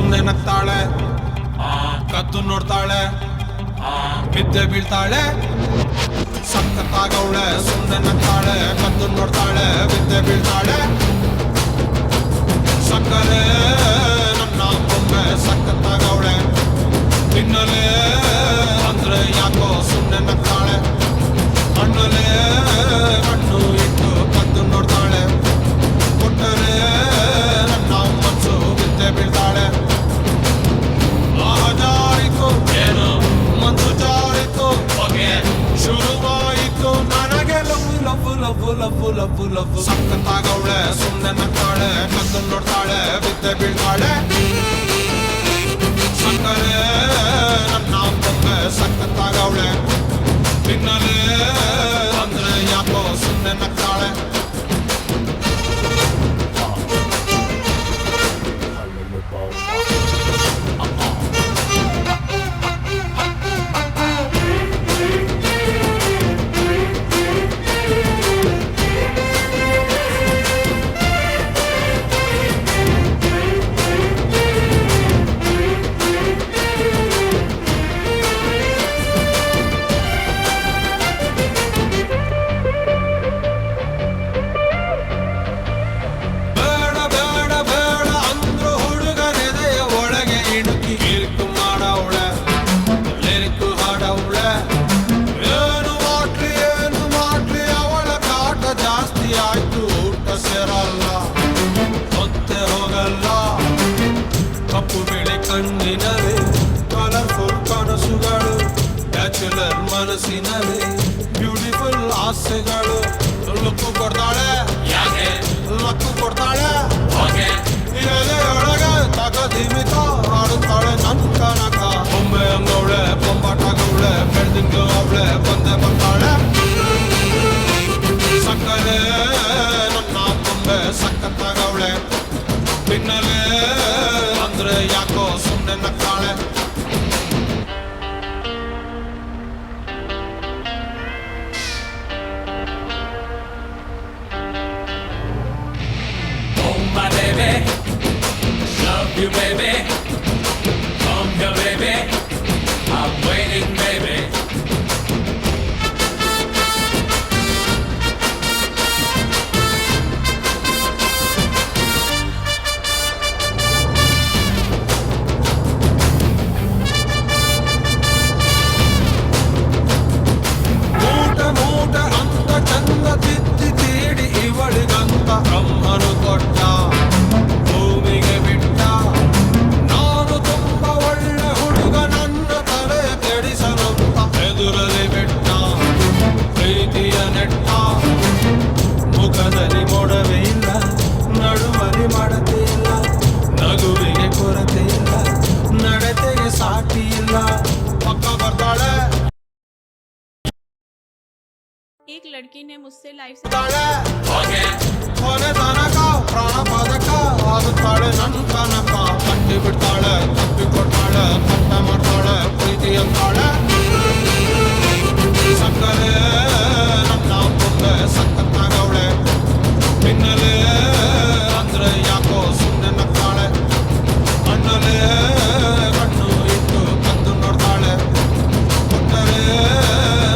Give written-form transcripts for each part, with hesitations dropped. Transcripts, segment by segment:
ಸುಮ್ನೆ ನಗ್ತಾಳೆ, ಕದ್ದು ನೋಡ್ತಾಳೆ, ಬಿದ್ದೆ ಬೀಳ್ತಾಳೆ. ಸಖತ್ತಾಗವಳೆ, ಸುಮ್ನೆ ನಗ್ತಾಳೆ, ಕದ್ದು ನೋಡ್ತಾಳೆ, ಬಿದ್ದೆ ಬೀಳ್ತಾಳೆ. ಸಕ್ಕರೆ ನನ್ನ ಬೊಮ್ಮೆ ಸಖತ್ತಾಗವಳೆ, ತಿನ್ನಲೇ ಅಂದ್ರೆ ಯಾಕೋ ಸುಮ್ನೆ ನಗ್ತಾಳೆ. ಹಣ್ಣಲೆ ಹಣ್ಣು ಇಟ್ಟು ಕದ್ದು ನೋಡ್ತಾಳೆ, ಕೊಟ್ಟರೆ ನನ್ನ ಮನಸ್ಸು ಬಿದ್ದೆ ಬೀಳ್ತಾಳೆ. ಜಾರಿತು ಏನು ಮನ್ಸು ಜಾರಿತು, ಹೊಗೆ ಶುರುವಾಯಿತು ನನಗೆ love love love love love love. ಸಖತ್ತಾಗವಳೆ, ಸುಮ್ನೆ ನಗ್ತಾಳೆ, ಕದ್ದು ನೋಡ್ತಾಳೆ, ಬಿದ್ದೆ ಬೀಳ್ತಾಳೆ. ಸಕ್ಕರೆ ನನ್ನ ಬೊಮ್ಮೆ ಸಖತ್ತಾಗವಳೆ, ತಿನ್ನಲೇ ಅಂದ್ರೆ ಯಾಕೋ ಸುಮ್ನೆ ನಗ್ತಾಳೆ. ಕಪ್ಪು ಬಿಳಿ ಕಣ್ಣಿನವೇ ಕಲರ್ಫುಲ್ ಕನಸುಗಳು, ಬ್ಯಾಚುಲರ್ ಮನಸ್ಸಿನವೇ ಬ್ಯೂಟಿಫುಲ್ ಆಸೆಗಳು. ಲಕ್ಕು ಕೊಡ್ತಾಳೆ, ಯಾಕೆ ಲಕ್ಕು ಕೊಡ್ತಾಳೆ, ಎದೆಯೊಳಗೆ ತಗದಿಮಿತ ಆಡುತ್ತಾಳೆ ನನ್ ಕನಕ. ಬೊಮ್ಮೆ ಅಂಗವಳೆ, ಬೊಂಬಾಟಾಗವಳೆ, ಬೆಳ್ದಿಂಗ ಅವಳೆ ಬಂದೆ ಬರ್ತಾಳೆ. ಸಕ್ಕರೆ ನನ್ನ ಬೊಮ್ಮೆ ಸಖತ್ತಾಗವಳೆ, ಬಿನ್ನಲೆ ಅಂದ್ರೆ ಯಾಕೋ ಸುಮ್ನೆ ನಗ್ತಾಳೆ. Oh my baby, love you baby, come here baby, I'm waiting baby. ಬ್ರಹ್ಮನು ಕೊಟ್ಟ ಭೂಮಿಗೆ ಬಿಟ್ಟ, ನಾನು ತುಂಬ ಒಳ್ಳೆ ಹುಡುಗ, ನನ್ನ ತಲೆ ಕೆಡಿಸಲೊತ್ತ ಎದುರಲ್ಲಿ ಬಿಟ್ಟ. ಪ್ರೀತಿಯ ನೆಟ್ಟ ಮುಖದಲ್ಲಿ ಮೊಡವೆ ಇಲ್ಲ, ನಡುವಲಿ ಮಾಡತೆ ಇಲ್ಲ, ನಗುವಿಗೆ ಕೊರತೆ ಇಲ್ಲ, ನಡತೆಗೆ ಸಾಟಿ ಇಲ್ಲ. ಪಕ್ಕ ಬರ್ತಾಳೆ. एक लड़की ने मुझसे लाइफ ಕೊನೆ ತನಕ ಪ್ರಾಣ ಪಾದಕ ಆಗುತ್ತಾಳೆ ನನ್ ಕನಕ. ಕಟ್ಟಿ ಬಿಡ್ತಾಳೆ, ತಪ್ಪಿ ಕೊಡ್ತಾಳೆ, ಕಟ್ಟ ಮಾಡ್ತಾಳೆ, ಪ್ರೀತಿ ಅಂತಾಳೆ. ಸಕ್ಕರೆ ನನ್ನ ಬೊಮ್ಮೆ ಸಖತ್ತಾಗವಳೆ, ಬಿನ್ನಲೆ ಅಂದ್ರೆ ಯಾಕೋ ಸುಮ್ನೆ ನಗ್ತಾಳೆ. ಹಣ್ಣಲೆ ಕಣ್ಣು ಇಟ್ಟು ಕದ್ದು ನೋಡ್ತಾಳೆ, ಕೊಟ್ಟರೆ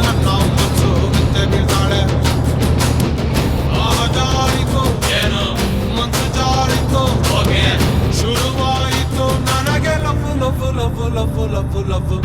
ನನ್ನ ಮನಸ್ಸು ಬಿದ್ದೆ ಬೀಳ್ತಾಳೆ. ಜಾರಿತು ಏನು ಮನ್ಸು ಜಾರಿತು, ಹೊಗೆ ಶುರುವಾಯಿತು ನನಗೆ love love love love love love.